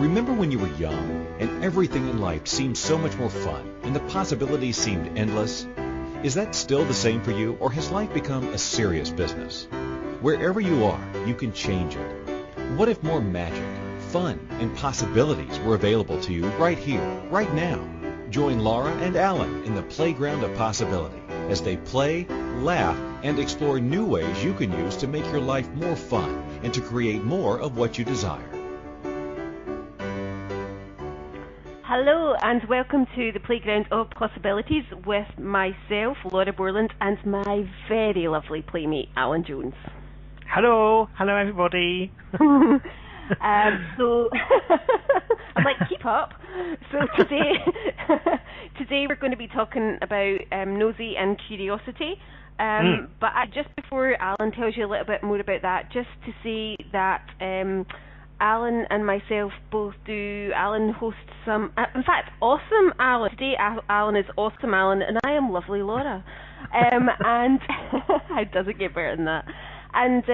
Remember when you were young and everything in life seemed so much more fun and the possibilities seemed endless? Is that still the same for you, or has life become a serious business? Wherever you are, you can change it. What if more magic, fun, and possibilities were available to you right here, right now? Join Laura and Alun in the playground of possibility as they play, laugh, and explore new ways you can use to make your life more fun and to create more of what you desire. Hello and welcome to the Playground of Possibilities with myself, Laura Borland, and my very lovely playmate, Alun Jones. Hello everybody. So I'm like, keep up. So today we're going to be talking about Nosey and curiosity. But just before Alun tells you a little bit more about that, just to say that Alun and myself both do. Alun hosts some, in fact, awesome Alun. Today Alun is awesome Alun, and I am lovely Laura. And how does it get better than that? And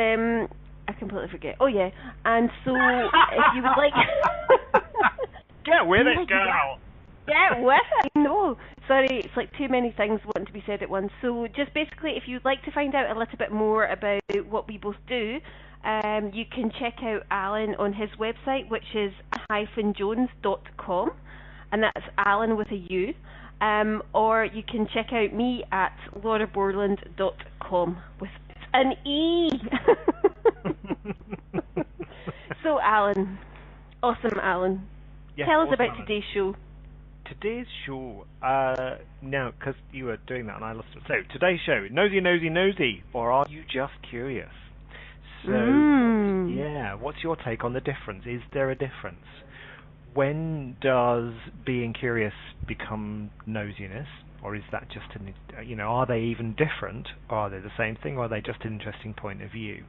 I completely forget. Oh yeah. And so if you would like, get with it, girl. Get with it. No, sorry, it's like too many things wanting to be said at once. So just basically, if you'd like to find out a little bit more about what we both do, you can check out Alun on his website, which is -jones.com, and that's Alun with a U. Or you can check out me at lauraborland.com with an E. So Alun, awesome Alun, yes, tell us awesome, about Alun. today's show. Today's show, now, because you were doing that and I lost it. So, today's show, Nosey, or are you just curious? So, yeah, what's your take on the difference? Is there a difference? When does being curious become nosiness? Or is that just are they even different? Or are they the same thing? Or are they just an interesting point of view?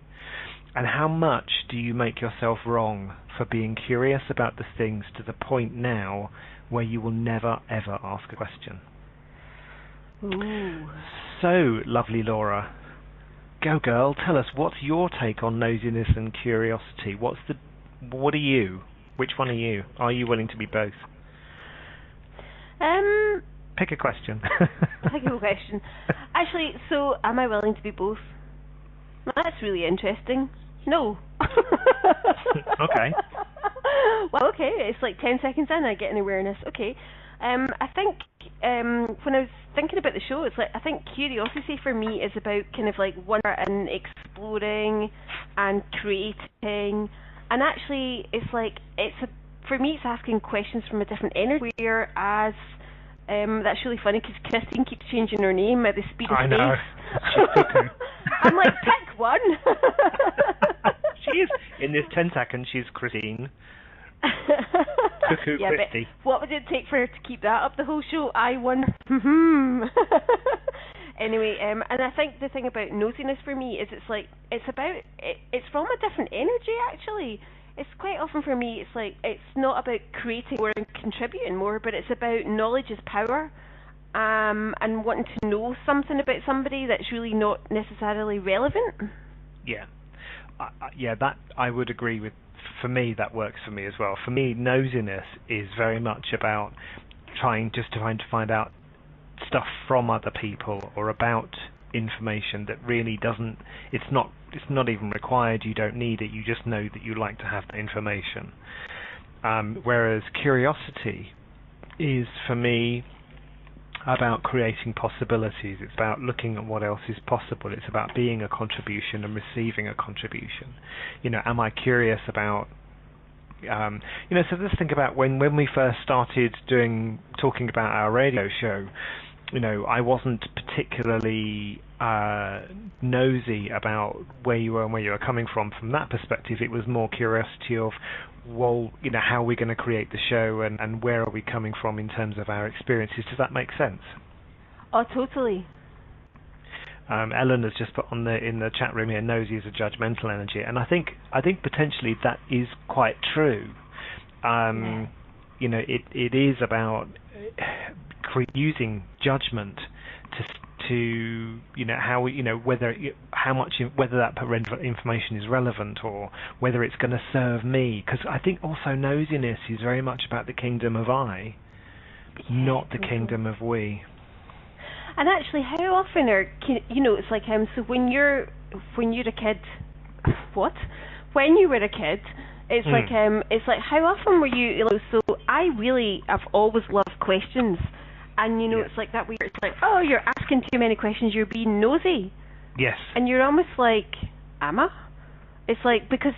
And how much do you make yourself wrong for being curious about the things to the point now where you will never, ever ask a question? Ooh. So, lovely Laura, go girl, tell us, what's your take on nosiness and curiosity? What are you? Which one are you? Are you willing to be both? Pick a question. Pick a question. Actually, so am I willing to be both? That's really interesting. No. Okay. Well, okay, it's like 10 seconds in, I get an awareness. Okay. I think when I was thinking about the show, it's like, I think curiosity for me is about kind of like wonder and exploring and creating. And actually, it's like, for me, it's asking questions from a different energy, whereas that's really funny because Christine keeps changing her name at the speed of I space. know. She's cuckoo. I'm like, pick one. She is. In this 10 seconds, she's Christine. Cuckoo Yeah, Christy. but what would it take for her to keep that up the whole show? I wonder. Anyway, and I think the thing about nosiness for me is it's from a different energy actually. It's quite often for me, it's like, it's not about creating more and contributing more, but it's about knowledge is power, and wanting to know something about somebody that's really not necessarily relevant. Yeah. That I would agree with. For me, that works for me as well. For me, nosiness is very much about trying to find out stuff from other people or about information that really doesn't, it's not even required, you don't need it, you just know that you like to have that information. Whereas curiosity is, for me, about creating possibilities. It's about looking at what else is possible. It's about being a contribution and receiving a contribution. Am I curious about so let's think about when we first started talking about our radio show. I wasn't particularly nosy about where you were and where you were coming from that perspective. It was more curiosity of, well, how are we going to create the show and where are we coming from in terms of our experiences? Does that make sense? Oh, totally. Ellen has just put in the chat room here, nosy is a judgmental energy, and I think potentially that is quite true. It is about using judgment to, how whether that parental information is relevant or whether it's going to serve me. Because I think also nosiness is very much about the kingdom of I, not the kingdom of we. And actually, how often it's like so when you're a kid, what? When you were a kid, it's like how often were you? So I've always loved questions, and it's like that. It's like, oh, you're asking too many questions. You're being nosy. Yes. And you're almost like, am I? It's like, because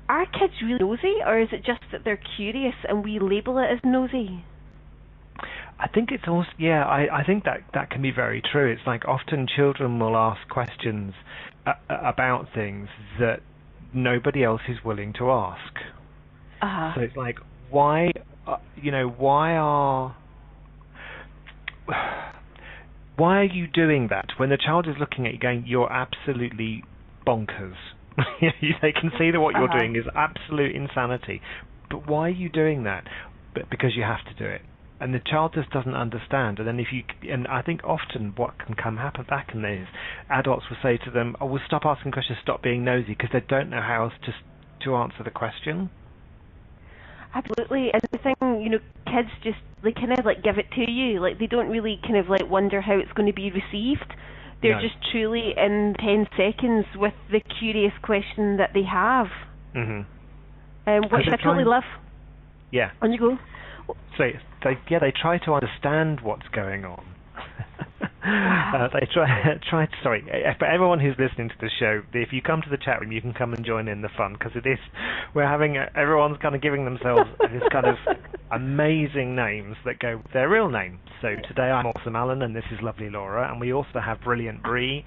are kids really nosy, or is it just that they're curious and we label it as nosy? I think it's also, I think that can be very true. It's like often children will ask questions about things that nobody else is willing to ask. So it's like, why are you doing that? When the child is looking at you going, you're absolutely bonkers. They can see that what you're doing is absolute insanity. But why are you doing that? But because you have to do it. And the child just doesn't understand. And then and I think often what can happen back in this, adults will say to them, "Oh, well, stop asking questions, stop being nosy," because they don't know how else to answer the question. Absolutely. And the thing, kids just, they kind of like give it to you. Like, they don't really kind of like wonder how it's going to be received. They're just truly in 10 seconds with the curious question that they have. Which I totally love. Yeah. On you go. So they try to understand what's going on. They try. Sorry, for everyone who's listening to the show, if you come to the chat room, you can come and join in the fun, because we're having everyone's kind of giving themselves this kind of amazing names that go with their real name. So today I'm Awesome Alun, and this is Lovely Laura, and we also have Brilliant Bree.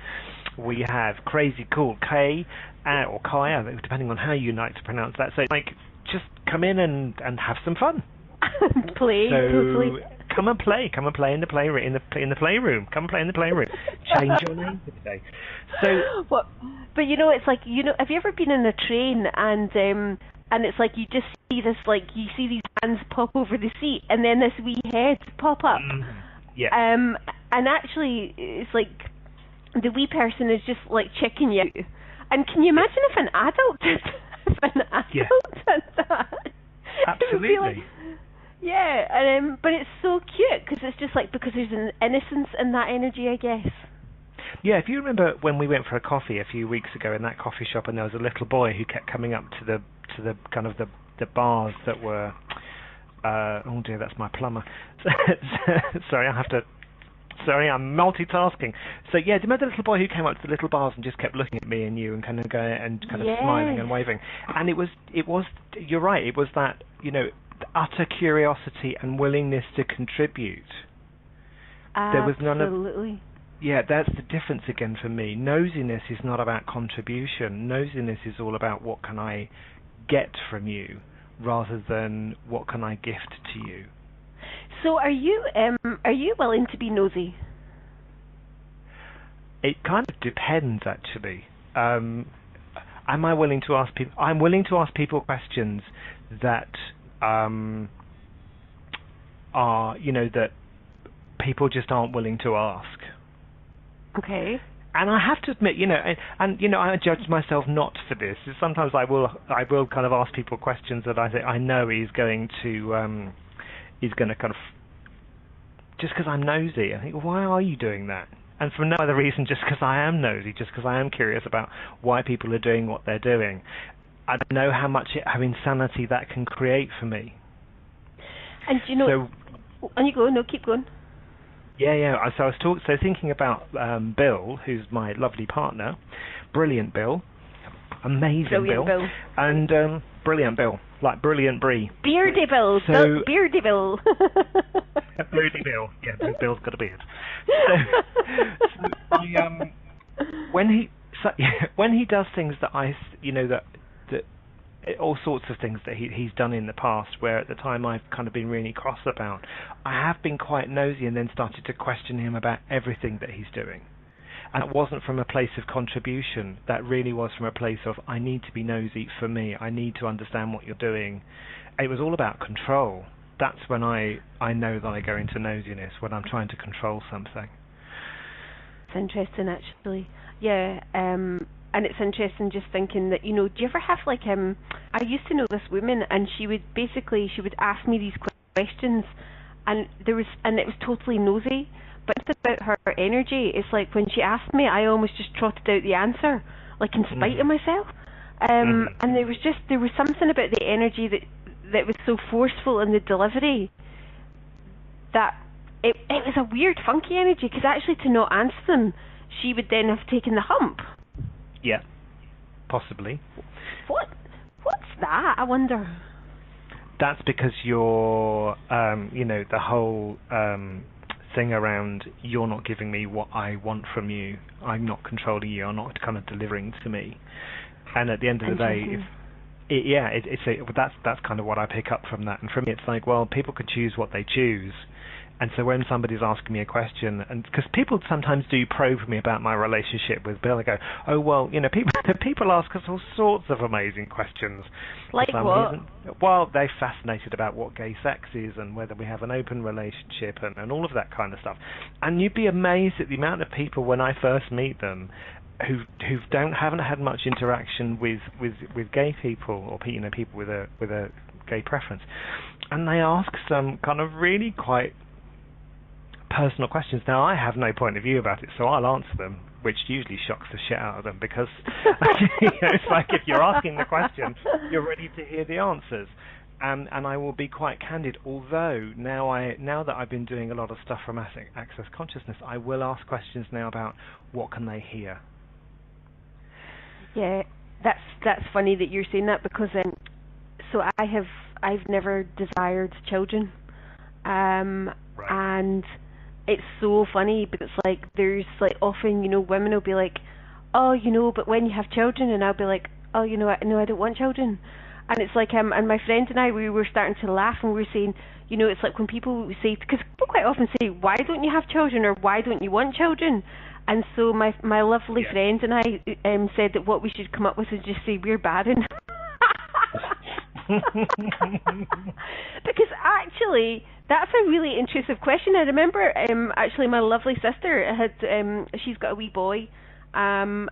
We have Crazy Cool Kay, or Kaya, depending on how you like to pronounce that. So just come in and have some fun. Totally. Come and play in the playroom. In the playroom. Come play in the playroom. Change your name for today. So, but it's like, have you ever been in a train and it's like you just see this, like you see these hands pop over the seat and then this wee head pop up. Yeah. And actually, it's like the wee person is just like checking you out. And can you imagine if an adult did that? Absolutely. Yeah, but it's so cute because it's just like, because there's an innocence in that energy, I guess. Yeah, if you remember when we went for a coffee a few weeks ago in that coffee shop, and there was a little boy who kept coming up to the kind of the bars that were, oh dear, that's my plumber. Sorry, I'm multitasking. So yeah, do you remember the little boy who came up to the little bars and just kept looking at me and you and kind of going and kind of smiling and waving? And it was. You're right. It was that, utter curiosity and willingness to contribute. There was none of. Absolutely. Yeah, that's the difference again for me. Nosiness is not about contribution. Nosiness is all about what can I get from you, rather than what can I gift to you. So are you willing to be nosy? It kind of depends, actually. Am I willing to ask people? I'm willing to ask people questions that are, that people just aren't willing to ask. Okay. And I have to admit, I judge myself not for this. Sometimes I will kind of ask people questions that I know is going to kind of, just because I'm nosy. I think, why are you doing that? And for no other reason, just because I am nosy, just because I am curious about why people are doing what they're doing. I know how insanity that can create for me. And and you go, no, keep going. Yeah. So I was thinking about Bill, who's my lovely partner, brilliant Bill, amazing Bill, and brilliant Bill, like Brilliant Bree. Beardy Bill, Beardy Bill. Beardy Bill, yeah, Bill's got a beard. When he does things that that all sorts of things that he's done in the past, where at the time I've kind of been really cross about, I have been quite nosy and then started to question him about everything that he's doing. And it wasn't from a place of contribution. That really was from a place of, I need to be nosy for me. I need to understand what you're doing. It was all about control. That's when I know that I go into nosiness, when I'm trying to control something. interesting actually. Yeah, and it's interesting just thinking that, do you ever have like I used to know this woman, and she would ask me these questions, and it was totally nosy, but it's about her energy. It's like when she asked me, I almost just trotted out the answer, like in spite of myself. And there was something about the energy that was so forceful in the delivery that it was a weird, funky energy, because actually to not answer them, she would then have taken the hump. Yeah, possibly. What's that, I wonder? That's because you're, the whole thing around you're not giving me what I want from you, I'm not controlling you, you're not kind of delivering to me. And at the end of the day, that's kind of what I pick up from that. And for me, it's like, well, people can choose what they choose. And so when somebody's asking me a question, and because people sometimes do probe me about my relationship with Bill, I go, oh, well, people ask us all sorts of amazing questions. Like what? Well, they're fascinated about what gay sex is and whether we have an open relationship and all of that kind of stuff. And you'd be amazed at the amount of people when I first meet them who haven't had much interaction with gay people, or people with a gay preference, and they ask some kind of really quite personal questions. Now, I have no point of view about it, so I'll answer them, which usually shocks the shit out of them, because it's like if you're asking the question, you're ready to hear the answers. And I will be quite candid, although now that I've been doing a lot of stuff from Access Consciousness, I will ask questions now about what can they hear. Yeah, that's funny that you're saying that, because so I've never desired children, right. And it's so funny, but it's like there's like often women will be like, oh, but when you have children, and I'll be like, oh, I don't want children. And it's like and my friend and I, we were starting to laugh, and we were saying, it's like when people say, because people quite often say, why don't you have children, or why don't you want children? And so my lovely friend and I said that what we should come up with is just say we're barren. Because actually, that's a really intrusive question. I remember actually my lovely sister had she's got a wee boy, and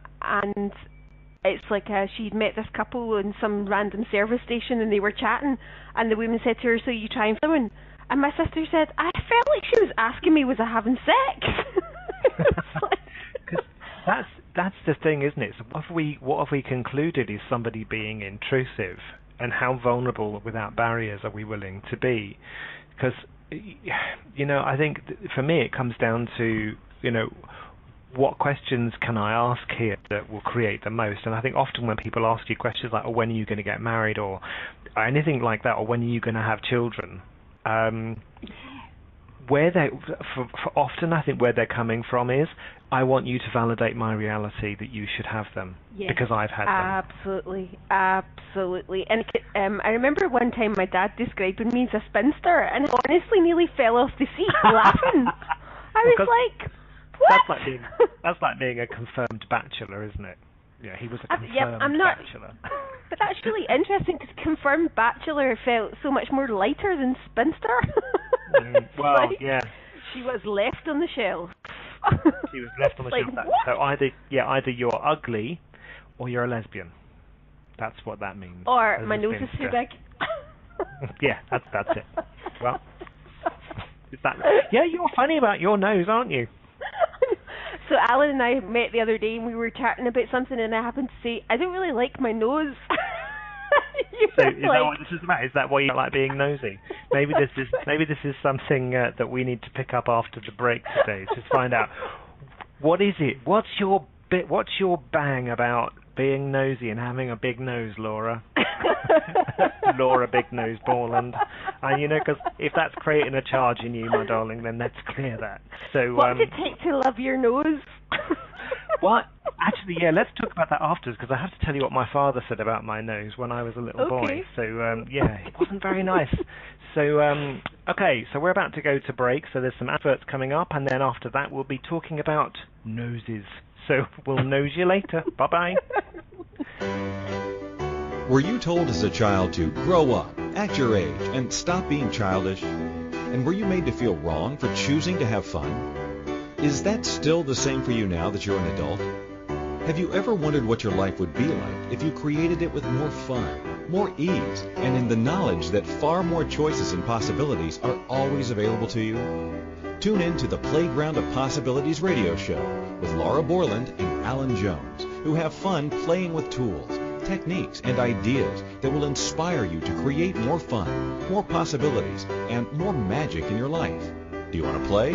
it's like she'd met this couple in some random service station, and they were chatting, and the woman said to her, so you trying someone? And my sister said, I felt like she was asking me, was I having sex? Because that's the thing, isn't it? So what have we concluded is somebody being intrusive, and how vulnerable without barriers are we willing to be? Because I think for me it comes down to what questions can I ask here that will create the most? And I think often when people ask you questions like, oh, when are you going to get married, or anything like that, or when are you going to have children, where they for often I think where they're coming from is, I want you to validate my reality that you should have them, because I've had them. Absolutely. And I remember one time my dad described me as a spinster, and I honestly nearly fell off the seat laughing. I was like, what? That's like being a confirmed bachelor, isn't it? Yeah, he was a confirmed bachelor. But that's really interesting, because confirmed bachelor felt so much more lighter than spinster. Well, yeah. She was left on the shelf. She was left on the shelf. So either you're ugly or you're a lesbian. That's what that means. Or my nose is too big. Yeah, that's it. Well, is that? Yeah, you're funny about your nose, aren't you? So Alan and I met the other day, and we were chatting about something, and I happened to say, I don't really like my nose. So is that what this is about? Is that why you like being nosy? Maybe this is something that we need to pick up after the break today. To find out what is it. What's your bang about being nosy and having a big nose, Laura? Laura Big Nose Borland. And because if that's creating a charge in you, my darling, then let's clear that. So what does it take to love your nose? What? Actually, yeah, let's talk about that afterwards, because I have to tell you what my father said about my nose when I was a little boy. So, it wasn't very nice. So, okay, so we're about to go to break, so there's some adverts coming up, and then after that we'll be talking about noses. So we'll nose you later. Bye-bye. Were you told as a child to grow up, act your age, and stop being childish? And were you made to feel wrong for choosing to have fun? Is that still the same for you now that you're an adult? Have you ever wondered what your life would be like if you created it with more fun, more ease, and in the knowledge that far more choices and possibilities are always available to you? Tune in to the Playground of Possibilities radio show with Laura Borland and Alun Jones, who have fun playing with tools, techniques, and ideas that will inspire you to create more fun, more possibilities, and more magic in your life. Do you want to play?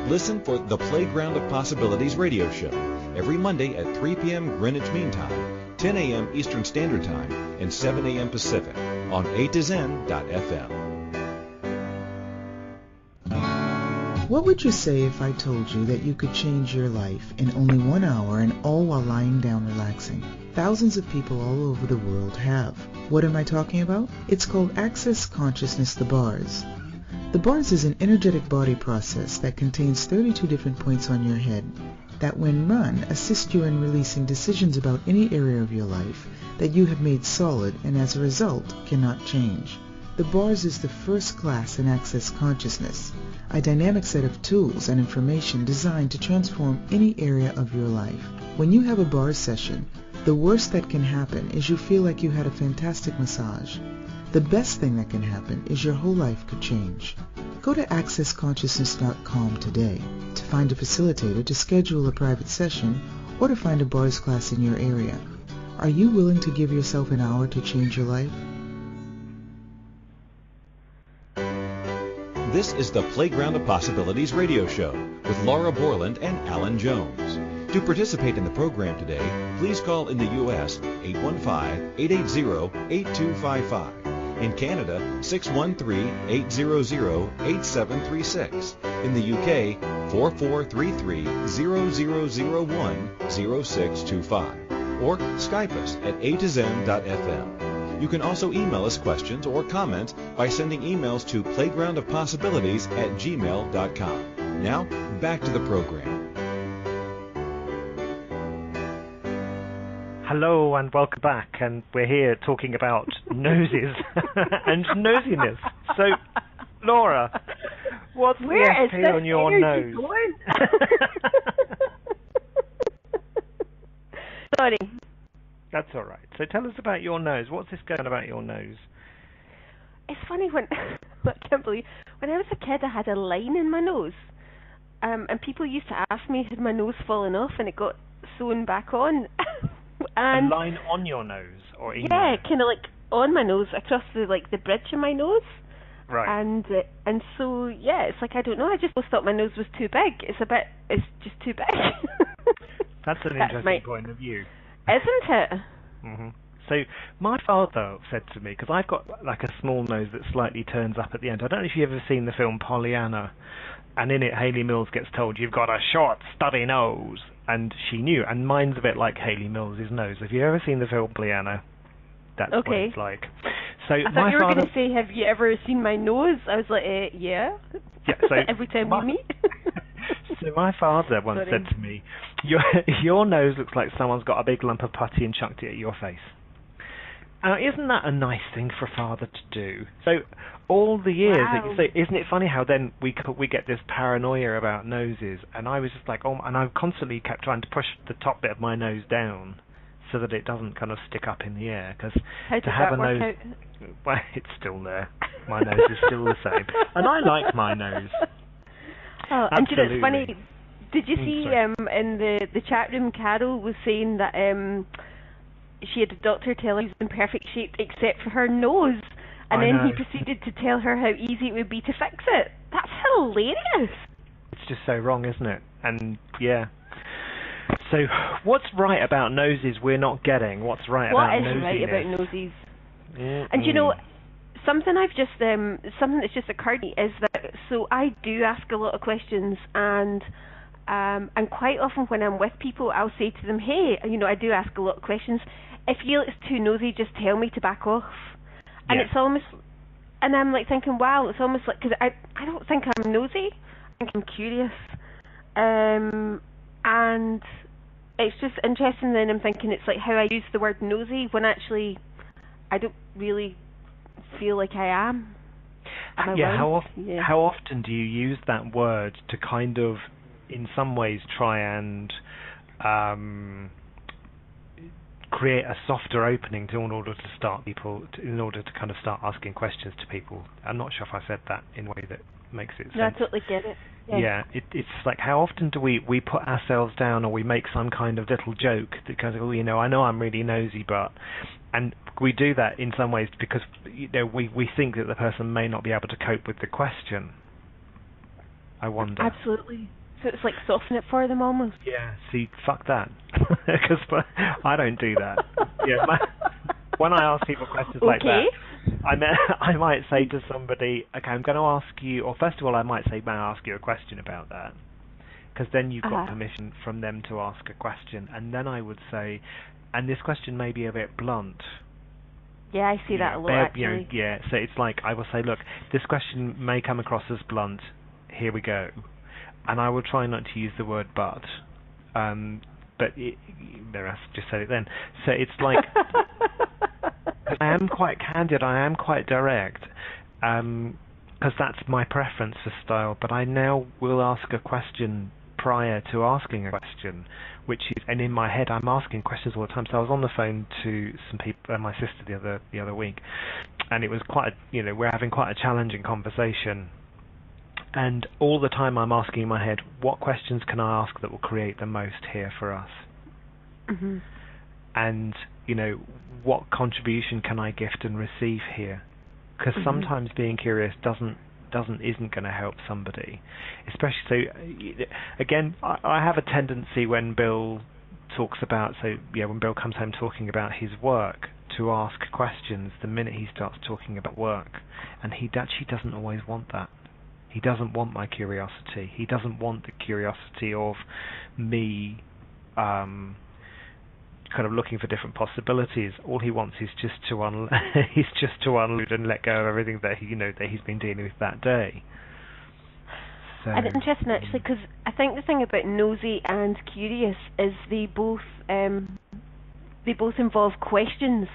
Listen for the Playground of Possibilities radio show every Monday at 3 p.m. Greenwich Mean Time, 10 a.m. Eastern Standard Time, and 7 a.m. Pacific on A2Zen.fm. What would you say if I told you that you could change your life in only 1 hour and all while lying down relaxing? Thousands of people all over the world have. What am I talking about? It's called Access Consciousness, the bars. The bars is an energetic body process that contains 32 different points on your head that, when run, assist you in releasing decisions about any area of your life that you have made solid and as a result cannot change. The bars is the first class in Access Consciousness, a dynamic set of tools and information designed to transform any area of your life. When you have a bars session, the worst that can happen is you feel like you had a fantastic massage. The best thing that can happen is your whole life could change. Go to accessconsciousness.com today to find a facilitator to schedule a private session or to find a bars class in your area. Are you willing to give yourself an hour to change your life? This is the Playground of Possibilities radio show with Laura Borland and Alun Jones. To participate in the program today, please call in the U.S. 815-880-8255. In Canada, 613-800-8736. In the UK, 4433-0001-0625. Or Skype us at A2Zen.fm. You can also email us questions or comments by sending emails to playgroundofpossibilities@gmail.com. Now, back to the program. Hello and welcome back, and we're here talking about noses and nosiness. So, Laura, what's the SP on your nose? Sorry. That's all right. So tell us about your nose. What's this going about your nose? It's funny I can't believe, when I was a kid I had a line in my nose, and people used to ask me had my nose fallen off, and it got sewn back on. And a line on your nose, or in yeah, kind of like on my nose, across the bridge of my nose. Right. And so yeah, it's like, I don't know. I just thought my nose was too big. It's just too big. That's an interesting point of view, isn't it? Mm-hmm. So my father said to me, because I've got like a small nose that slightly turns up at the end. I don't know if you've ever seen the film Pollyanna, and in it Hayley Mills gets told, "You've got a short, stubby nose." And she knew, and mine's a bit like Hayley Mills' nose. Have you ever seen the film Pollyanna? That's what it's like. So I thought you were going to say, have you ever seen my nose? I was like, yeah. Yeah. So every time we meet. So my father once said to me, your nose looks like someone's got a big lump of putty and chucked it at your face. Isn't that a nice thing for a father to do? So all the years, wow. Isn't it funny how then we get this paranoia about noses? And I was just like, and I constantly kept trying to push the top bit of my nose down so that it doesn't kind of stick up in the air. Because to have a nose, well, it's still there. My nose is still the same, and I like my nose. Oh, absolutely. And you know, it's funny. Did you see in the chat room, Carol was saying that she had a doctor tell her she was in perfect shape except for her nose, and then he proceeded to tell her how easy it would be to fix it. That's hilarious. It's just so wrong, isn't it? And yeah. So what's right about noses we're not getting? What's right about nosiness? What is right about noses? And you know, something something that's just occurred to me is that, so I do ask a lot of questions, and quite often when I'm with people, I'll say to them, hey, you know, I do ask a lot of questions. If you feel it's too nosy, just tell me to back off. And it's almost, and I'm like thinking, wow, it's almost like, because I don't think I'm nosy, I think I'm curious. And it's just interesting then, I'm thinking it's like how I use the word nosy when actually I don't really feel like I am. How often do you use that word to kind of in some ways try and create a softer opening in order to start in order to kind of start asking questions to people. I'm not sure if I said that in a way that makes it sense. No, I totally get it. Yeah, it's like, how often do we put ourselves down, or we make some kind of little joke that goes, oh, I know I'm really nosy, and we do that in some ways because we think that the person may not be able to cope with the question. I wonder. Absolutely. So it's like soften it for them almost. Yeah. See, fuck that, because I don't do that. Yeah. When I ask people questions like that, I might say to somebody, okay, I'm going to ask you, or first of all, I might say, may I ask you a question about that? Because then you've got permission from them to ask a question, and then I would say, and this question may be a bit blunt. Yeah, I see that a lot, actually. Yeah, so it's like, I will say, look, this question may come across as blunt, here we go. And I will try not to use the word but. There, I just said it then. So it's like, I am quite candid, I am quite direct, because that's my preference for style, but I now will ask a question prior to asking a question, which is, and in my head I'm asking questions all the time. So I was on the phone to some people, my sister the other week, and it was quite, we're having quite a challenging conversation. And all the time I'm asking in my head, what questions can I ask that will create the most here for us? Mm-hmm. And, what contribution can I gift and receive here? Because sometimes being curious isn't going to help somebody. Especially, so, again, I have a tendency when Bill talks about, when Bill comes home talking about his work, to ask questions the minute he starts talking about work. And he actually doesn't always want that. He doesn't want my curiosity. He doesn't want the curiosity of me kind of looking for different possibilities. All he wants is just to unload and let go of everything that he's been dealing with that day. So, and it's interesting, actually, because I think the thing about nosy and curious is they both involve questions.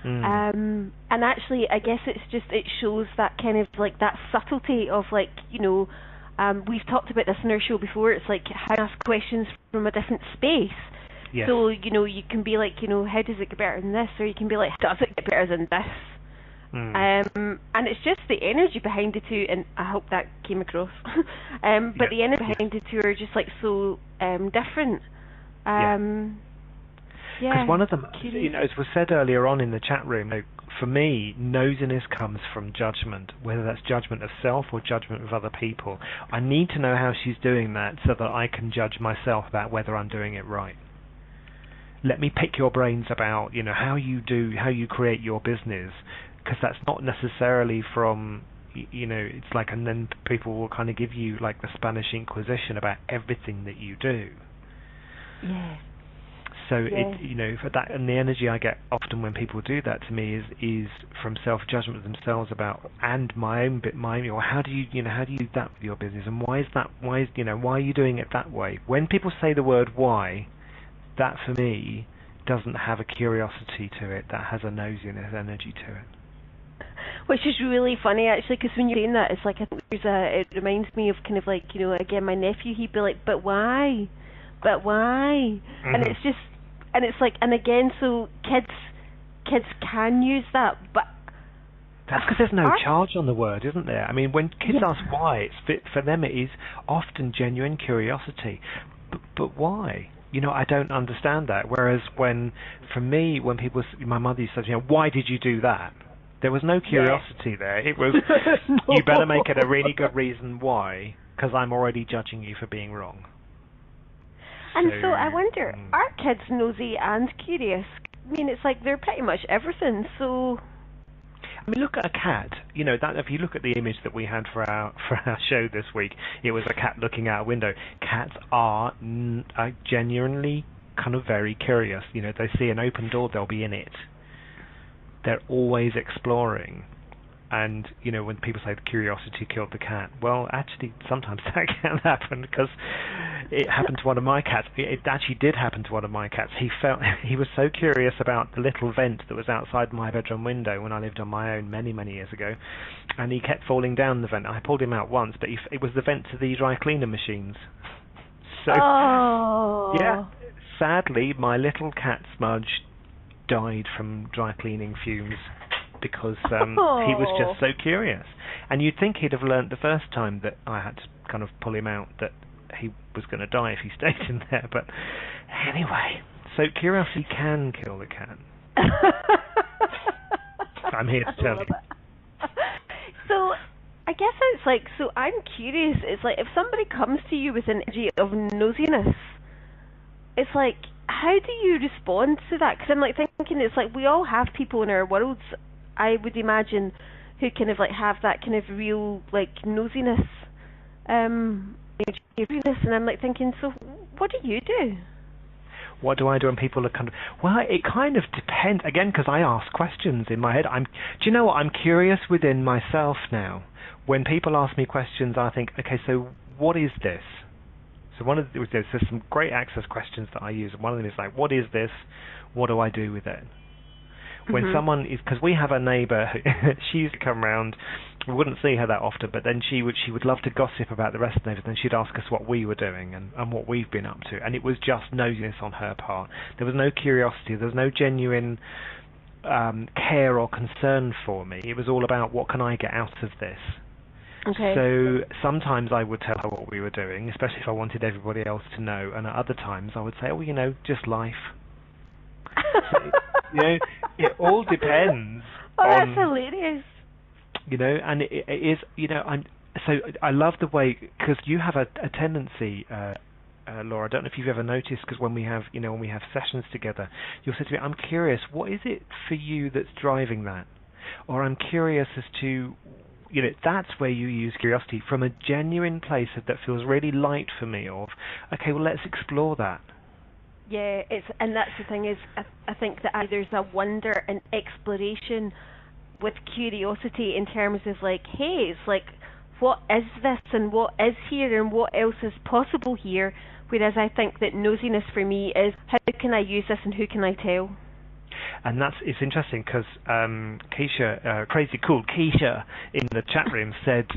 And actually, I guess it shows that kind of like that subtlety of we've talked about this in our show before. It's like how to ask questions from a different space. Yes. So you can be like, how does it get better than this, or you can be like, does it get better than this? And it's just the energy behind the two, and I hope that came across. But the energy behind the two are just like so different. Because one of them, as was said earlier on in the chat room, for me, nosiness comes from judgment, whether that's judgment of self or judgment of other people. I need to know how she's doing that so that I can judge myself about whether I'm doing it right. Let me pick your brains about, how you create your business, because that's not necessarily from, it's like, and then people will kind of give you like the Spanish Inquisition about everything that you do. Yeah. So for that, and the energy I get often when people do that to me is from self-judgment of themselves about, and my own bit, or how do you do that with your business, and why are you doing it that way? When people say the word why, that for me doesn't have a curiosity to it, that has a nosiness energy to it. Which is really funny, actually, because when you're saying that, it's like, I think it reminds me of kind of like, again, my nephew, he'd be like, but why? But why? Mm-hmm. And it's just, and it's like, and again, so kids can use that, but that's because there's no charge on the word, isn't there? I mean, when kids ask why, for them it is often genuine curiosity. But why? I don't understand that. Whereas for me, when people, my mother used to say, why did you do that? There was no curiosity there. It was, you better make it a really good reason why, because I'm already judging you for being wrong. And so I wonder, are kids nosy and curious? I mean, it's like they're pretty much everything, so... I mean, look at a cat. That if you look at the image that we had for our show this week, it was a cat looking out a window. Cats are genuinely kind of very curious. They see an open door, they'll be in it. They're always exploring. And, when people say the curiosity killed the cat, well, actually, sometimes that can happen, because it happened to one of my cats. It actually did happen to one of my cats. He was so curious about the little vent that was outside my bedroom window when I lived on my own many, many years ago, and he kept falling down the vent. I pulled him out once, but it was the vent to the dry cleaner machines. So, yeah, sadly, my little cat Smudge died from dry cleaning fumes because he was just so curious. And you'd think he'd have learnt the first time that I had to kind of pull him out that he was going to die if he stayed in there. But anyway, so curiosity can kill the cat. I'm here to tell you. So I guess it's like, so I'm curious, it's like if somebody comes to you with an energy of nosiness, it's like, how do you respond to that? Because I'm like thinking, it's like we all have people in our worlds, I would imagine, who kind of like have that kind of real like nosiness, and I'm like thinking, so what do you do? What do I do when people are kind of... Well, it kind of depends, again, because I ask questions in my head. Do you know what? I'm curious within myself now. When people ask me questions, I think, okay, so what is this? So there's some great access questions that I use, and one of them is like, what is this? What do I do with it? When someone is... Because we have a neighbour, she used to come round, we wouldn't see her that often, but then she would love to gossip about the rest of the neighbours, and she'd ask us what we were doing and what we've been up to. And it was just nosiness on her part. There was no curiosity, there was no genuine care or concern for me. It was all about, what can I get out of this? Okay. So sometimes I would tell her what we were doing, especially if I wanted everybody else to know, and at other times I would say, oh, just life. So, it all depends. That's hilarious. And it is, I love the way, because you have a tendency, Laura, I don't know if you've ever noticed, because when we have sessions together, you'll say to me, I'm curious, what is it for you that's driving that? Or I'm curious as to, that's where you use curiosity from a genuine place that feels really light for me of, okay, well, let's explore that. Yeah, and that's the thing is, I think that there's a wonder and exploration with curiosity in terms of like, hey, it's like, what is this and what is here and what else is possible here? Whereas I think that nosiness for me is, how can I use this and who can I tell? And it's interesting because Keisha, crazy cool Keisha in the chat room said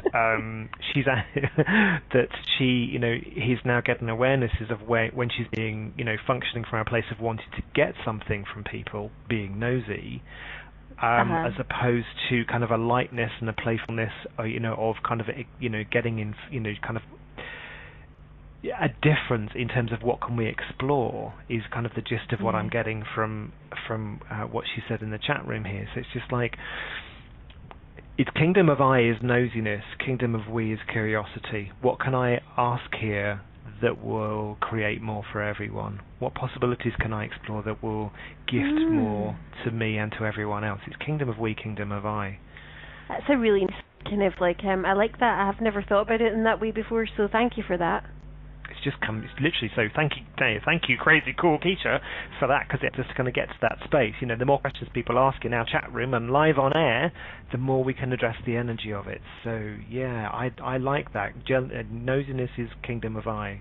she's that he's now getting awarenesses of when she's being functioning from a place of wanting to get something from people, being nosy, as opposed to kind of a lightness and a playfulness, of kind of getting in, kind of a difference in terms of what can we explore is kind of the gist of what I'm getting from what she said in the chat room here. So it's just like, it's kingdom of I is nosiness, kingdom of we is curiosity. What can I ask here that will create more for everyone? What possibilities can I explore that will gift more to me and to everyone else? It's kingdom of we, kingdom of I. That's a really nice kind of like, I like that. I have never thought about it in that way before, so thank you for that. It's literally, so thank you crazy cool Keisha for that, because it's just going to get to that space. The more questions people ask in our chat room and live on air, the more we can address the energy of it. So yeah, I like that. Nosiness is kingdom of I,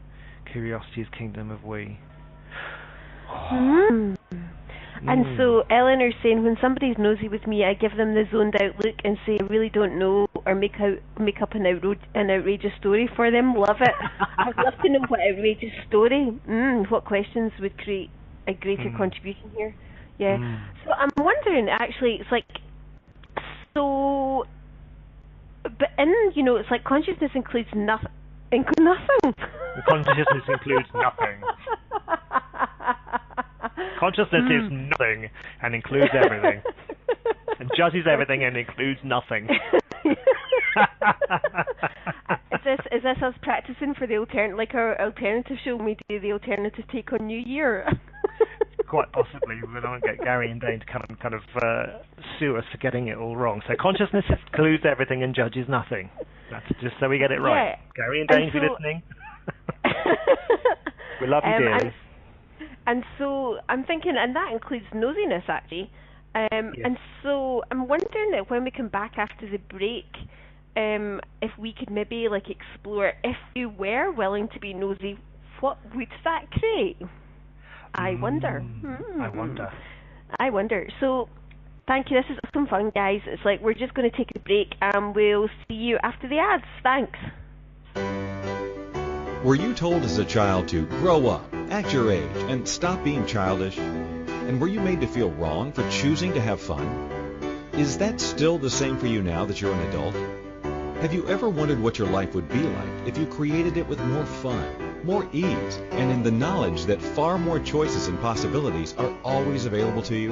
curiosity is kingdom of we. And so Eleanor's saying, when somebody's nosy with me, I give them the zoned out look and say, I really don't know, or make up an outrageous story for them. Love it. I'd love to know what outrageous story. What questions would create a greater contribution here? Yeah. So I'm wondering, actually, it's like, so, but it's like consciousness includes nothing. Consciousness includes nothing. Consciousness is nothing and includes everything, and judges everything and includes nothing. Is this us practicing for the our alternative show when we do the alternative take on New Year? Quite possibly. We don't get Gary and Dane to come and kind of sue us for getting it all wrong. So consciousness includes everything and judges nothing. That's just so we get it right. Yeah. Gary and Dane, if you're listening, we love you, dearly. And so I'm thinking, and that includes nosiness actually. And so I'm wondering that when we come back after the break, if we could maybe like explore, if you were willing to be nosy, what would that create? I wonder. I wonder. So thank you. This is some fun, guys. It's like we're just going to take a break and we'll see you after the ads. Thanks. Were you told as a child to grow up, act your age, and stop being childish? And were you made to feel wrong for choosing to have fun? Is that still the same for you now that you're an adult? Have you ever wondered what your life would be like if you created it with more fun, more ease, and in the knowledge that far more choices and possibilities are always available to you?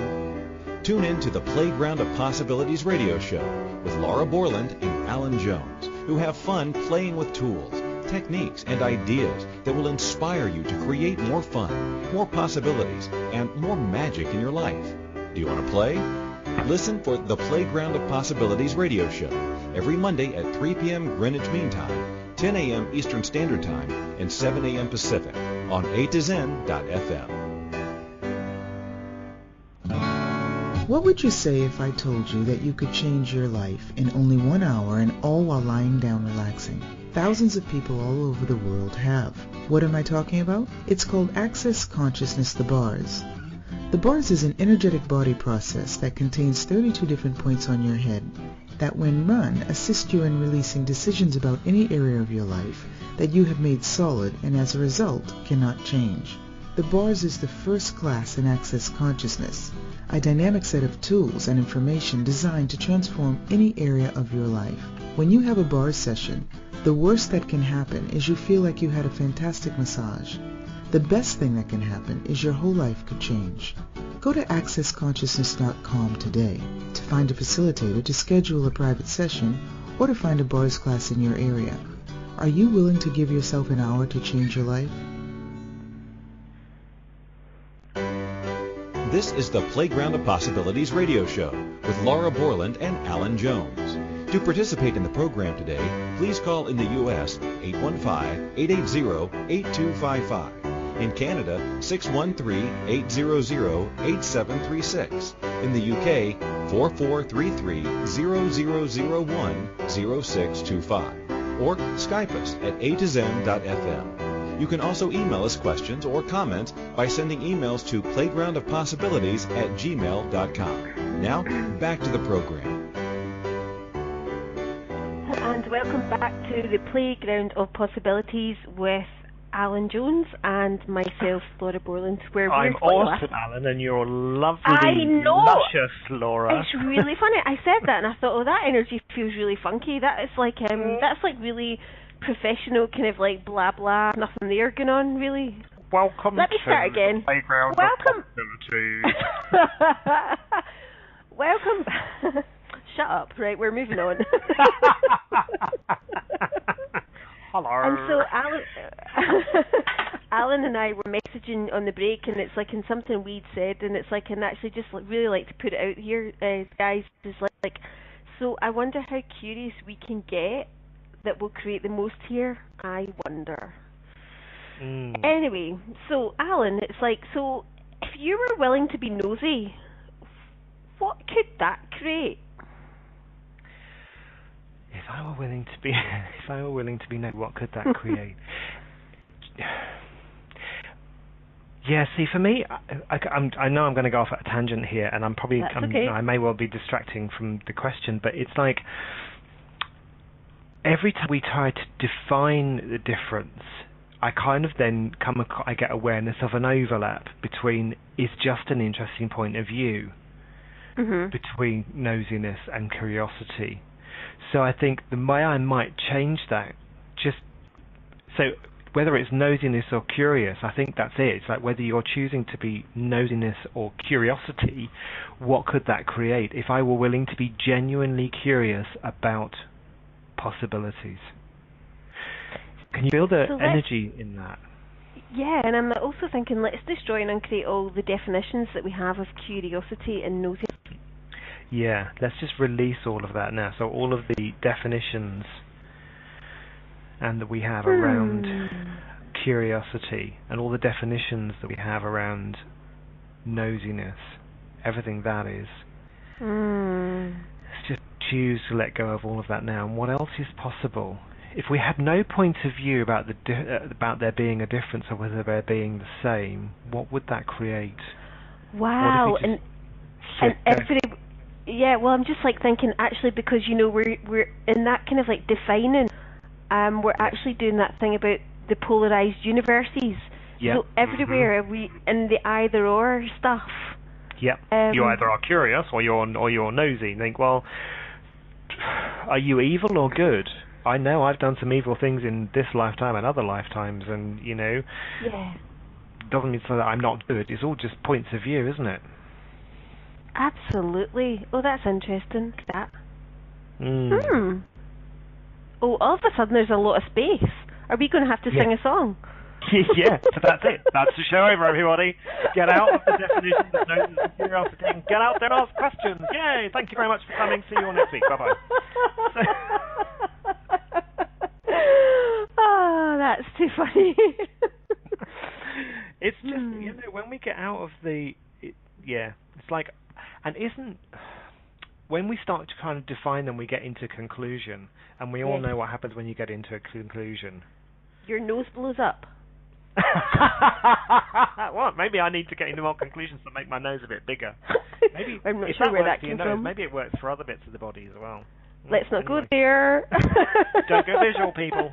Tune in to the Playground of Possibilities radio show with Laura Borland and Alun Jones, who have fun playing with tools, techniques, and ideas that will inspire you to create more fun, more possibilities, and more magic in your life. Do you want to play? Listen for the Playground of Possibilities radio show every Monday at 3 p.m. Greenwich Mean Time, 10 a.m. Eastern Standard Time, and 7 a.m. Pacific on A2Zen.fm. What would you say if I told you that you could change your life in only 1 hour and all while lying down relaxing? Thousands of people all over the world have. What am I talking about? It's called Access Consciousness, the bars. The bars is an energetic body process that contains 32 different points on your head that when run assist you in releasing decisions about any area of your life that you have made solid and as a result cannot change. The bars is the first class in Access Consciousness, a dynamic set of tools and information designed to transform any area of your life. When you have a bars session, the worst that can happen is you feel like you had a fantastic massage. The best thing that can happen is your whole life could change. Go to accessconsciousness.com today to find a facilitator to schedule a private session or to find a bars class in your area. Are you willing to give yourself an hour to change your life? This is the Playground of Possibilities radio show with Laura Borland and Alun Jones. To participate in the program today, please call in the U.S. 815-880-8255. In Canada, 613-800-8736. In the UK, 4433-0001-0625. Or Skype us at A2Zen.fm. You can also email us questions or comments by sending emails to playgroundofpossibilities@gmail.com. Now, back to the program. And welcome back to the Playground of Possibilities with Alun Jones and myself, Laura Borland. Where I'm awesome, Alun, and you're lovely, luscious, Laura. It's really funny. I said that and I thought, oh, that energy feels really funky. That is like, that's like really professional, kind of like blah blah, nothing there going on, really. Welcome. Let me start again. Playground Welcome. of Possibilities. Welcome. Shut up. Right, we're moving on. Hello. And so Alun and I were messaging on the break, and it's like in something we'd said, and it's like, and actually just really like to put it out here, guys, is like, so I wonder how curious we can get that will create the most here. I wonder. Anyway, so Alun, it's like, so if you were willing to be nosy, what could that create? If I were willing to be nosy, what could that create? Yeah, see, for me, I know I'm going to go off at a tangent here, and okay. I may well be distracting from the question, but it's like every time we try to define the difference, I kind of then I get awareness of an overlap between is just an interesting point of view between nosiness and curiosity. So I think the way I might change that, so whether it's nosiness or curious, I think that's it. It's like whether you're choosing to be nosiness or curiosity, what could that create if I were willing to be genuinely curious about possibilities? Can you feel the energy in that? Yeah, and I'm also thinking, let's destroy and uncreate all the definitions that we have of curiosity and nosiness. Yeah, let's just release all of that now. So all of the definitions and that we have around curiosity and all the definitions that we have around nosiness, everything that is. Let's just choose to let go of all of that now. And what else is possible? If we had no point of view about about there being a difference or whether they're being the same, what would that create? Wow, and yeah, well, I'm just like thinking actually, because we're in that kind of like defining, we're actually doing that thing about the polarized universes. Yeah. So everywhere we in the either or stuff. Yep. You either are curious or you're nosy. And think, well, are you evil or good? I know I've done some evil things in this lifetime and other lifetimes, and Yeah. doesn't mean so that I'm not good. It's all just points of view, isn't it? Absolutely. Oh, that's interesting. That. Mm. Oh, all of a sudden there's a lot of space. Are we going to have to sing a song? Yeah, so that's it. That's the show over, everybody. Get out of the definitions of nosiness and curiosity and get out there and ask questions. Yay! Thank you very much for coming. See you all next week. Bye-bye. Oh, that's too funny. It's just, when we get out of it's like, and when we start to kind of define them, we get into conclusion, and we all know what happens when you get into a conclusion. Your nose blows up. Well, maybe I need to get into more conclusions to make my nose a bit bigger. Maybe I'm not sure where that came from. Maybe it works for other bits of the body as well. Let's not go there. Don't go visual, people.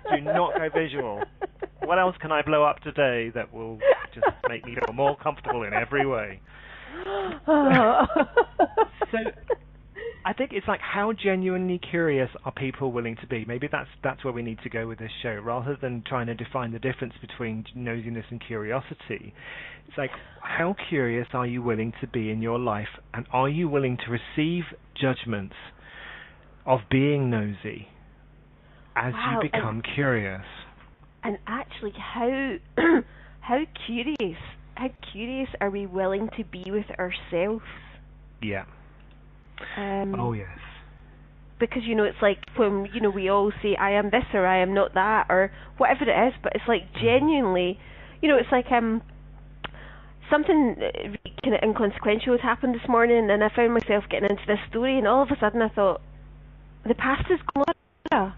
Do not go visual. What else can I blow up today that will just make me feel more comfortable in every way? So I think it's like, how genuinely curious are people willing to be? Maybe that's where we need to go with this show, rather than trying to define the difference between nosiness and curiosity. It's like, how curious are you willing to be in your life, and are you willing to receive judgments of being nosy as you become curious? And actually, how curious are we willing to be with ourselves? Yeah. Oh yes. Because it's like when we all say I am this or I am not that or whatever it is, but it's like genuinely, it's like something kind of inconsequential has happened this morning, and I found myself getting into this story, and all of a sudden I thought, the past is Laura,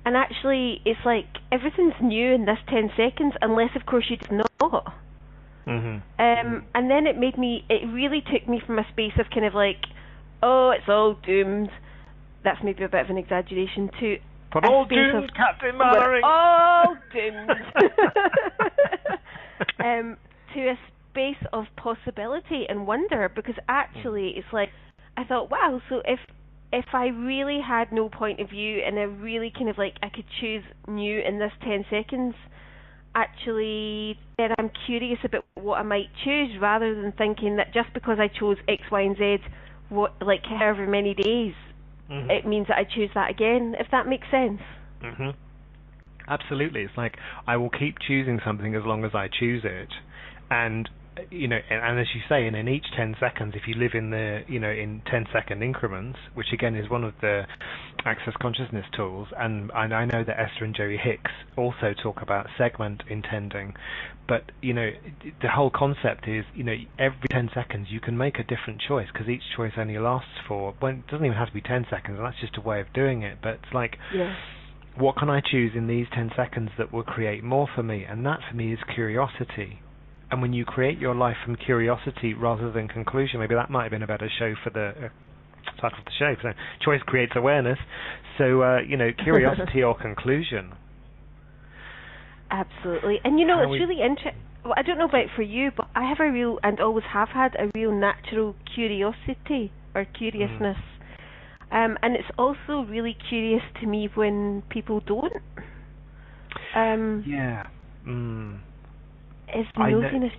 and actually it's like everything's new in this 10 seconds, unless of course you did not. And then it really took me from a space of kind of like, oh, it's all doomed. That's maybe a bit of an exaggeration, to but all doomed, Captain Mannering. All doomed. To a space of possibility and wonder, because actually it's like, I thought, wow, so if I really had no point of view, and I really kind of like, I could choose new in this 10 seconds, actually then I'm curious about what I might choose, rather than thinking that just because I chose X, Y, and Z, however many days, it means that I choose that again, if that makes sense. Absolutely. It's like, I will keep choosing something as long as I choose it, and and as you say, and in each 10 seconds, if you live in the in 10-second increments, which again is one of the Access Consciousness tools, and I know that Esther and Joey Hicks also talk about segment intending, but the whole concept is every 10 seconds you can make a different choice, because each choice only lasts for, it doesn't even have to be 10 seconds, and that's just a way of doing it, but it's like, what can I choose in these 10 seconds that will create more for me? And that for me is curiosity. And when you create your life from curiosity rather than conclusion, maybe that might have been a better show for the title of the show. So choice creates awareness. So curiosity or conclusion. Absolutely. And it's really interesting. Well, I don't know about for you, but I have a real, and always have had, a real natural curiosity or curiousness. And it's also really curious to me when people don't. Is nosiness...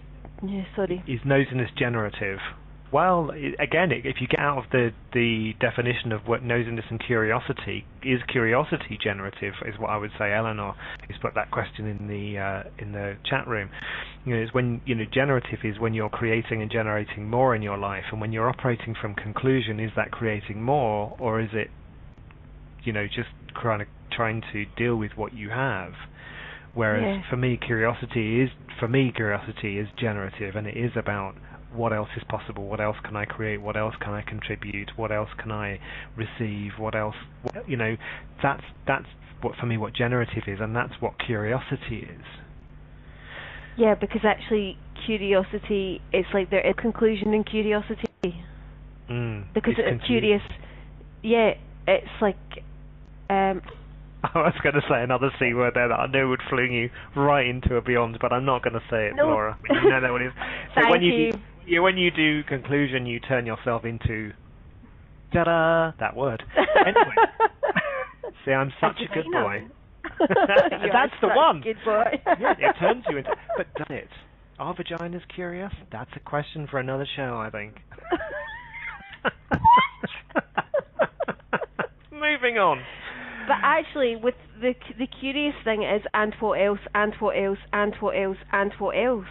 Is nosiness generative? Well, again, if you get out of the definition of what nosiness and curiosity, is curiosity generative, is what I would say. Eleanor has put that question in the chat room. Is when generative is when you're creating and generating more in your life, and when you're operating from conclusion, is that creating more, or is it just trying to deal with what you have? Whereas for me, curiosity is generative, and it is about what else is possible, what else can I create, what else can I contribute, what else can I receive, what else, that's what, for me, what generative is, and that's what curiosity is. Yeah, because actually curiosity, it's like there is conclusion in curiosity. Because it's curious, it's like, I was going to say another C word there that I knew would fling you right into a beyond, but I'm not going to say it, No. Laura. You know what it is. So Thank when you. when you do conclusion, you turn yourself into ta-da, that word. Anyway, see, I'm such a good boy. That's the one. Good boy. Yeah, it turns you into. But does it? Are vaginas curious? That's a question for another show, I think. Moving on. But actually, with the curious thing is, and what else, and what else, and what else, and what else.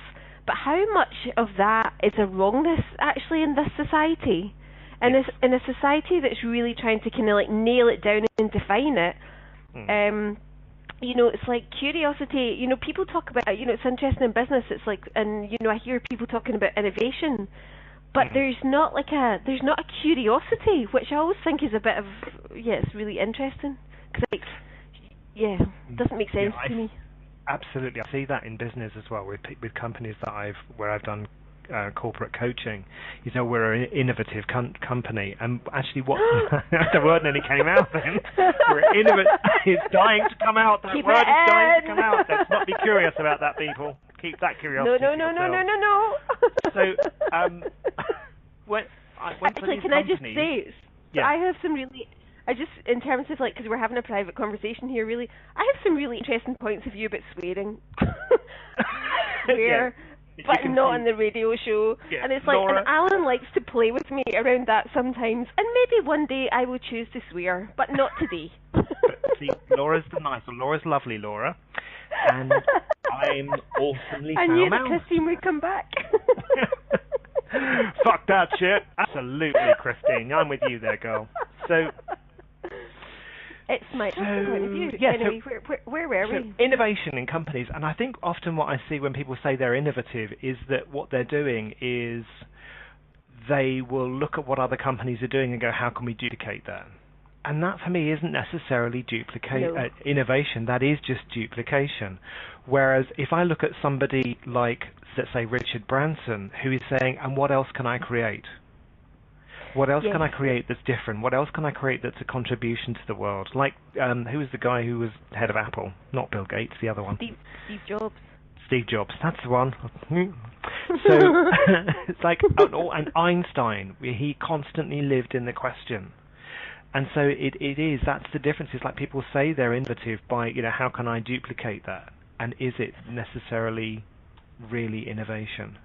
But how much of that is a wrongness actually in this society? And Yes. in a society that's really trying to kind of like nail it down and define it, you know, it's like curiosity. You know, people talk about, you know, it's interesting in business. It's like, and you know, I hear people talking about innovation, but there's not a curiosity, which I always think is a bit of, it's really interesting. Cause like, doesn't make sense to me. Absolutely, I see that in business as well with companies that where I've done corporate coaching. You know, we're an innovative company, and actually, what the word nearly came out then. We're innovative. It's dying to come out. That Keep word it is dying in. to come out. Let's not be curious about that, people. Keep that curiosity. No. So, when actually, can I just say, I have some really. In terms of like, because we're having a private conversation here, really, I have some really interesting points of view about swearing. But not on the radio show. Yeah, and it's like, Laura, and Alan likes to play with me around that sometimes, and maybe one day I will choose to swear, but not today. But see, Laura's the nice one. Laura's lovely, Laura. And I'm awesomely foul-mouthed. I knew that Christine would come back. Fuck that shit. Absolutely, Christine. I'm with you there, girl. So... It's my point of view. Yeah, anyway, where were we? Innovation in companies, and I think often what I see when people say they're innovative is that what they're doing is they will look at what other companies are doing and go, how can we duplicate that? And that for me isn't necessarily innovation, that is just duplication. Whereas if I look at somebody like, let's say, Richard Branson, who is saying, and what else can I create? What else can I create that's different? What else can I create that's a contribution to the world? Like, who was the guy who was head of Apple? Not Bill Gates, the other one. Steve Jobs. Steve Jobs, that's the one. So, it's like, and Einstein, he constantly lived in the question. And so that's the difference. It's like people say they're innovative by, you know, how can I duplicate that? And is it necessarily really innovation?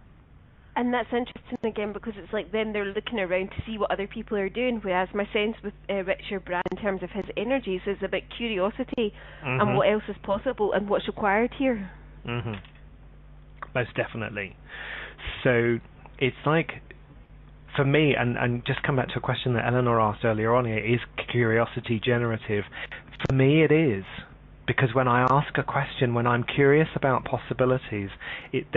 And that's interesting again, because it's like then they're looking around to see what other people are doing, whereas my sense with Richard Branson in terms of his energies is about curiosity and what else is possible and what's required here. Most definitely. So it's like, for me, and just come back to a question that Eleanor asked earlier on here, is curiosity generative? For me it is. Because when I ask a question, when I'm curious about possibilities, it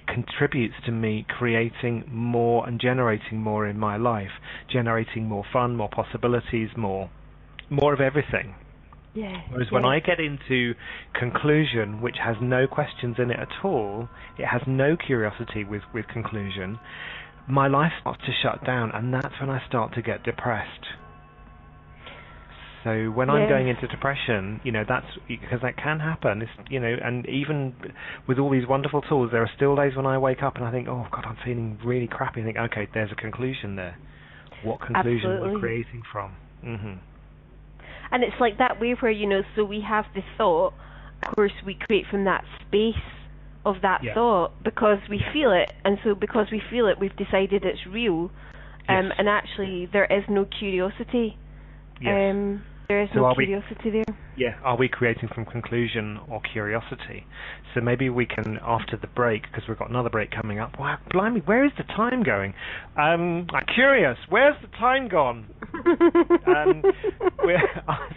contributes to me creating more and generating more in my life, generating more fun, more possibilities, more of everything. Yeah. Whereas when I get into conclusion, which has no questions in it at all, it has no curiosity with conclusion, my life starts to shut down, and that's when I start to get depressed. So when I'm going into depression, you know, that's because that can happen. It's, you know, and even with all these wonderful tools, there are still days when I wake up and I think, oh God, I'm feeling really crappy. I think, okay, there's a conclusion there. What conclusion we're creating from? And it's like that way where, you know, so we have the thought, of course we create from that space of that thought because we feel it, and so because we feel it, we've decided it's real, and actually there is no curiosity. There is no curiosity there. Yeah, are we creating from conclusion or curiosity? So maybe we can, after the break, because we've got another break coming up. Wow, blimey, where is the time going? I'm curious, where's the time gone?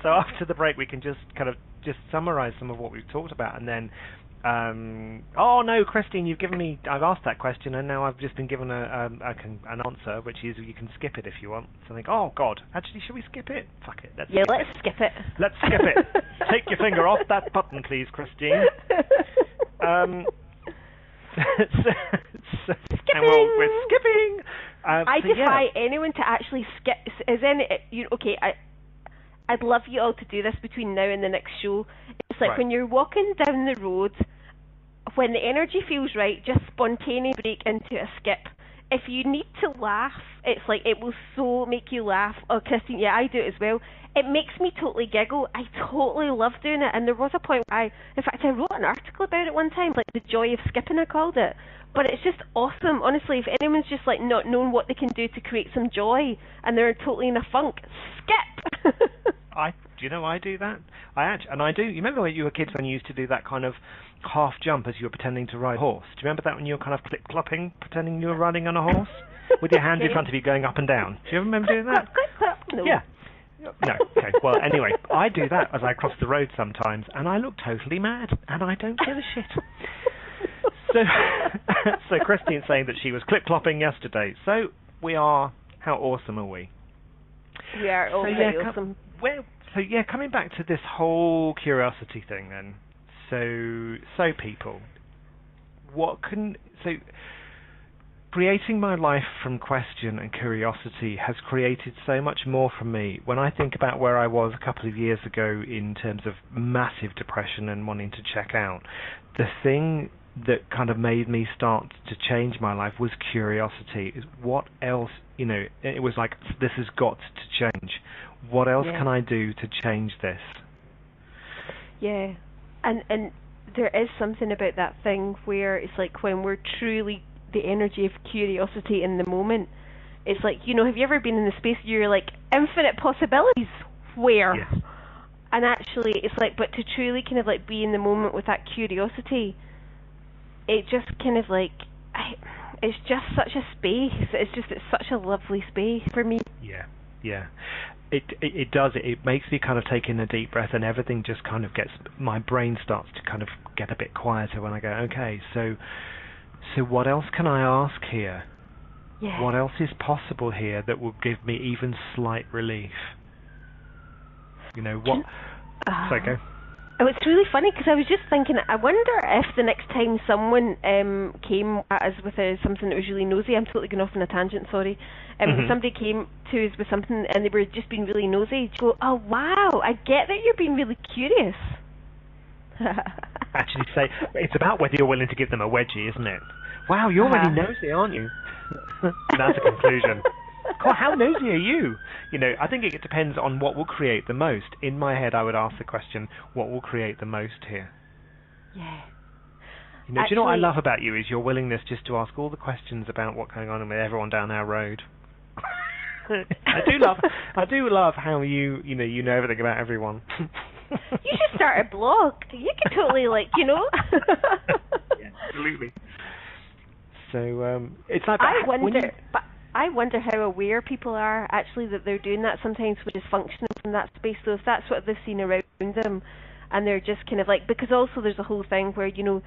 So after the break, we can just kind of just summarize some of what we've talked about, and then oh no, Christine, I've asked that question, and now I've just been given an answer, which is you can skip it if you want. So I think, oh God, actually, should we skip it? Fuck it, let's skip it. Let's skip it. Take your finger off that button, please, Christine. Skipping. We're skipping. I defy anyone to actually skip. I'd love you all to do this between now and the next show. It's like Right. when you're walking down the road, when the energy feels right, just spontaneously break into a skip. If you need to laugh, it's like it will so make you laugh. Oh, Christine, yeah, I do it as well. It makes me totally giggle. I totally love doing it. And there was a point where in fact, I wrote an article about it one time, like the joy of skipping, I called it. But it's just awesome. Honestly, if anyone's just like not knowing what they can do to create some joy and they're totally in a funk, skip. I do that. I do. You remember when you were kids when you used to do that kind of half jump as you were pretending to ride a horse? Do you remember that when you were kind of clip-clopping, pretending you were riding on a horse? With your hands in front of you going up and down. Do you ever remember doing that? Clip. No. Yeah. No. Okay. Well, anyway, I do that as I cross the road sometimes, and I look totally mad, and I don't give a shit. So Christine's saying that she was clip-clopping yesterday. So we are. How awesome are we? We are all pretty awesome. Coming back to this whole curiosity thing then. So people, creating my life from question and curiosity has created so much more from me. When I think about where I was a couple of years ago in terms of massive depression and wanting to check out, the thing that kind of made me start to change my life was curiosity. What else, it was like, this has got to change. What else can I do to change this? Yeah, and there is something about that thing where it's like when we're truly the energy of curiosity in the moment, it's like, have you ever been in the space where you're like, infinite possibilities, where? Yes. And actually, it's like, but to truly kind of like be in the moment with that curiosity, it just kind of like, it's just such a space. It's such a lovely space for me. Yeah. It does. It makes me kind of take in a deep breath, and everything just kind of my brain starts to kind of get a bit quieter when I go, okay, so what else can I ask here? Yeah. What else is possible here that will give me even slight relief? What? Sorry, go. Oh, it's really funny because I was just thinking, I wonder if the next time someone came at us with something that was really nosy, I'm totally going off on a tangent, sorry. Somebody came to us with something and they were just being really nosy, to go, oh wow, I get that you're being really curious. Actually say, it's about whether you're willing to give them a wedgie, isn't it? Wow, you're really nosy, aren't you? That's a conclusion. God, how nosy are you? I think it depends on what will create the most. In my head, I would ask the question, what will create the most here? Yeah. Do you know what I love about you is your willingness just to ask all the questions about what's going on with everyone down our road. I do love how you know everything about everyone. You should start a blog. You could totally Yeah, absolutely. So it's like I wonder how aware people are actually that they're doing that sometimes, which is functioning from that space. So if that's what they've seen around them, and they're just kind of like, because also there's a whole thing where you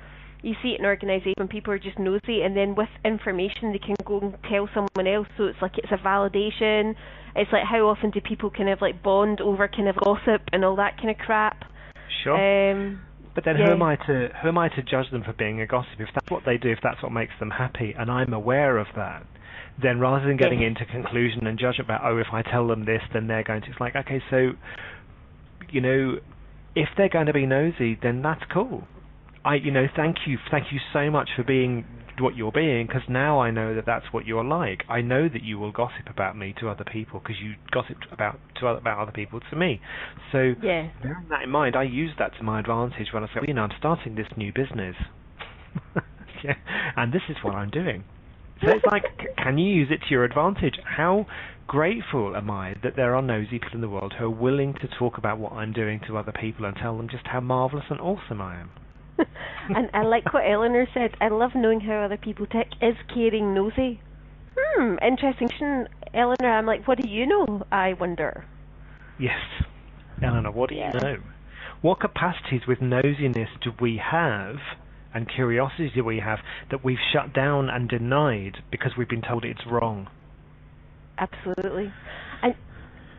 see it in organisations when people are just nosy, and then with information they can go and tell someone else. So it's like it's a validation. It's like, how often do people kind of like bond over kind of gossip and all that kind of crap? Sure. But then who am I to judge them for being a gossip? If that's what they do, if that's what makes them happy, and I'm aware of that, then rather than getting into conclusion and judgment about, if I tell them this, then they're going to, it's like, okay, so, if they're going to be nosy, then that's cool. Thank you so much for being what you're being, because now I know that that's what you're like. I know that you will gossip about me to other people because you gossiped about other people to me. So bearing that in mind, I use that to my advantage when I say, I'm starting this new business, and this is what I'm doing. So it's like, can you use it to your advantage? How grateful am I that there are nosy people in the world who are willing to talk about what I'm doing to other people and tell them just how marvellous and awesome I am. And I like what Eleanor said. I love knowing how other people tick. Is caring nosy? Interesting question, Eleanor. I'm like, what do you know, I wonder? Yes. Eleanor, what do you know? What capacities with nosiness do we have and curiosity do we have that we've shut down and denied because we've been told it's wrong? Absolutely.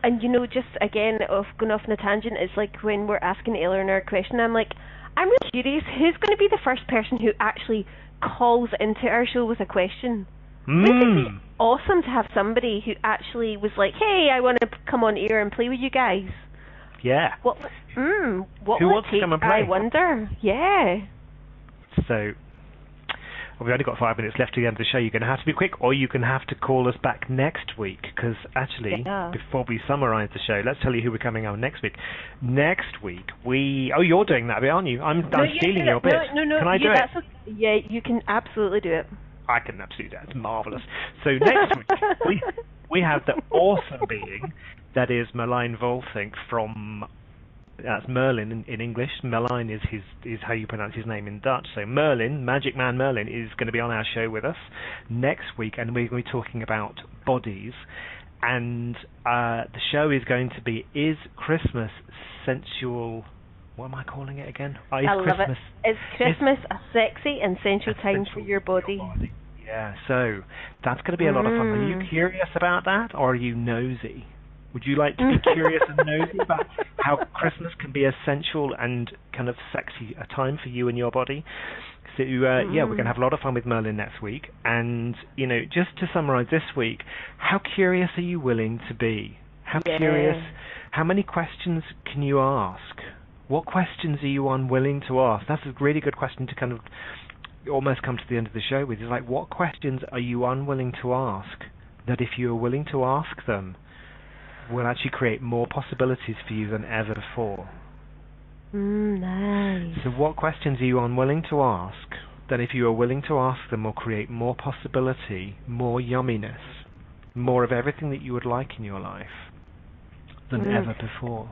And just again, going off on a tangent, it's like when we're asking Eleanor a question, I'm like, I'm really curious, who's going to be the first person who actually calls into our show with a question? Wouldn't it be awesome to have somebody who actually was like, hey, I want to come on air and play with you guys? Yeah. What Who will wants it to take? come and play? I wonder. Yeah. So, we've only got 5 minutes left to the end of the show. You're going to have to be quick, or you can have to call us back next week, because actually, before we summarise the show, let's tell you who we're coming on next week. Next week, you're doing that bit, aren't you? I'm stealing your bit. No. Can I do it? Okay. Yeah, you can absolutely do it. I can absolutely do it. It's marvellous. So next week, we have the awesome being that is Merlin Volthink from... That's Merlin in English. Merlin is how you pronounce his name in Dutch. So Merlin, Magic Man Merlin, is going to be on our show with us next week, and we're going to be talking about bodies. And the show is going to be, is Christmas sensual? What am I calling it again? I love it. Is Christmas a sexy and sensual time for your body? Yeah, so that's going to be a lot of fun. Are you curious about that, or are you nosy? Would you like to be curious and nosy about how Christmas can be a sensual and kind of sexy a time for you and your body? So, we're going to have a lot of fun with Merlin next week. And, just to summarise this week, how curious are you willing to be? How curious? How many questions can you ask? What questions are you unwilling to ask? That's a really good question to kind of almost come to the end of the show with. It's like, what questions are you unwilling to ask that if you are willing to ask them, will actually create more possibilities for you than ever before? Nice. So what questions are you unwilling to ask that if you are willing to ask them will create more possibility, more yumminess, more of everything that you would like in your life than ever before?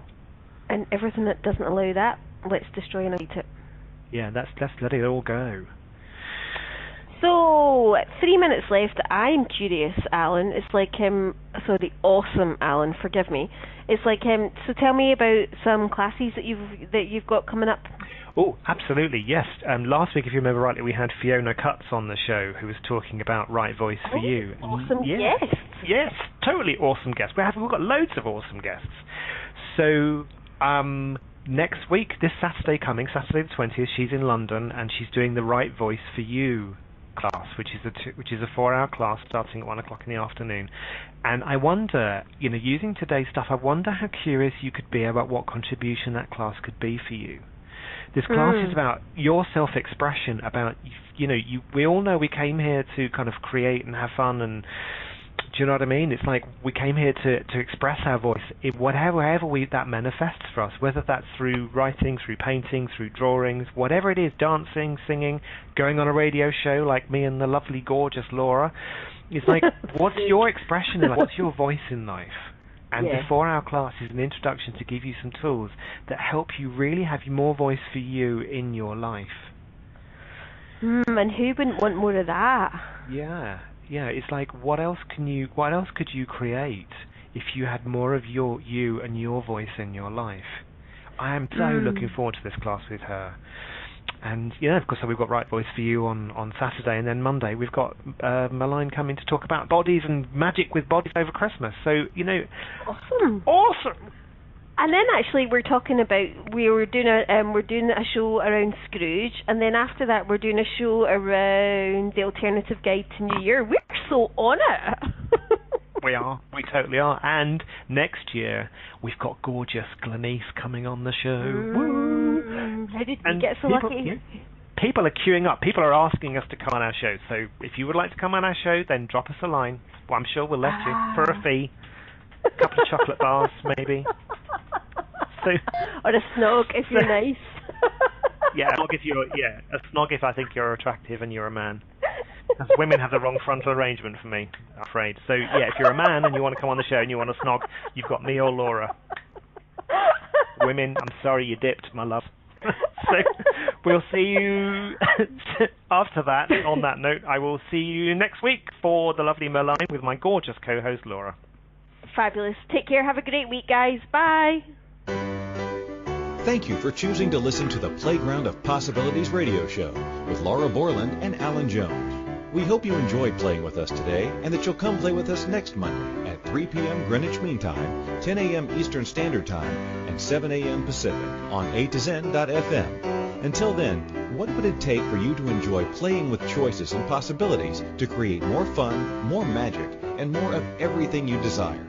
And everything that doesn't allow that, let's destroy and eat it. Yeah, let's let it all go. So, 3 minutes left. I'm curious, Alan. It's like the awesome Alan. Forgive me. It's like so. Tell me about some classes that you've got coming up. Oh, absolutely, yes. Last week, if you remember rightly, we had Fiona Cutts on the show, who was talking about Right Voice for You. Awesome guest. Yes, totally awesome guest. We've got loads of awesome guests. So, next week, this Saturday coming, Saturday the 20th, she's in London, and she's doing the Right Voice for You class, which is a 4-hour class starting at 1 o'clock in the afternoon. And I wonder, using today's stuff, I wonder how curious you could be about what contribution that class could be for you. This class is about your self-expression, about, we all know we came here to kind of create and have fun, and do you know what I mean? It's like we came here to express our voice, wherever that manifests for us, whether that's through writing, through painting, through drawings, whatever it is, dancing, singing, going on a radio show like me and the lovely, gorgeous Laura. It's like, what's your expression in life? What's your voice in life? And the 4-hour class is an introduction to give you some tools that help you really have more voice for you in your life. And who wouldn't want more of that? Yeah, it's like, what else could you create if you had more of you and your voice in your life? I am so looking forward to this class with her. And of course, we've got Right Voice for You on Saturday, and then Monday we've got Merlin coming to talk about bodies and magic with bodies over Christmas. So awesome. And then actually we're talking about we're doing a show around Scrooge, and then after that we're doing a show around the Alternative Guide to New Year. We're so on it. We totally are. And next year we've got gorgeous Glenise coming on the show. How did we get so lucky? People are queuing up. People are asking us to come on our show. So if you would like to come on our show, then drop us a line. Well, I'm sure we'll let you for a fee. A couple of chocolate bars, maybe. So, or a snog if you're nice. Yeah, a snog if I think you're attractive and you're a man. As women have the wrong frontal arrangement for me, I'm afraid. So if you're a man and you want to come on the show and you want a snog, you've got me or Laura. Women, I'm sorry you dipped, my love. So we'll see you after that. On that note, I will see you next week for the lovely Merlin with my gorgeous co-host Laura. Fabulous. Take care. Have a great week, guys. Bye. Thank you for choosing to listen to the Playground of Possibilities radio show with Laura Borland and Alan Jones. We hope you enjoyed playing with us today and that you'll come play with us next Monday at 3 p.m. Greenwich Mean Time, 10 a.m. Eastern Standard Time, and 7 a.m. Pacific on A2Zen.fm. Until then, what would it take for you to enjoy playing with choices and possibilities to create more fun, more magic, and more of everything you desire?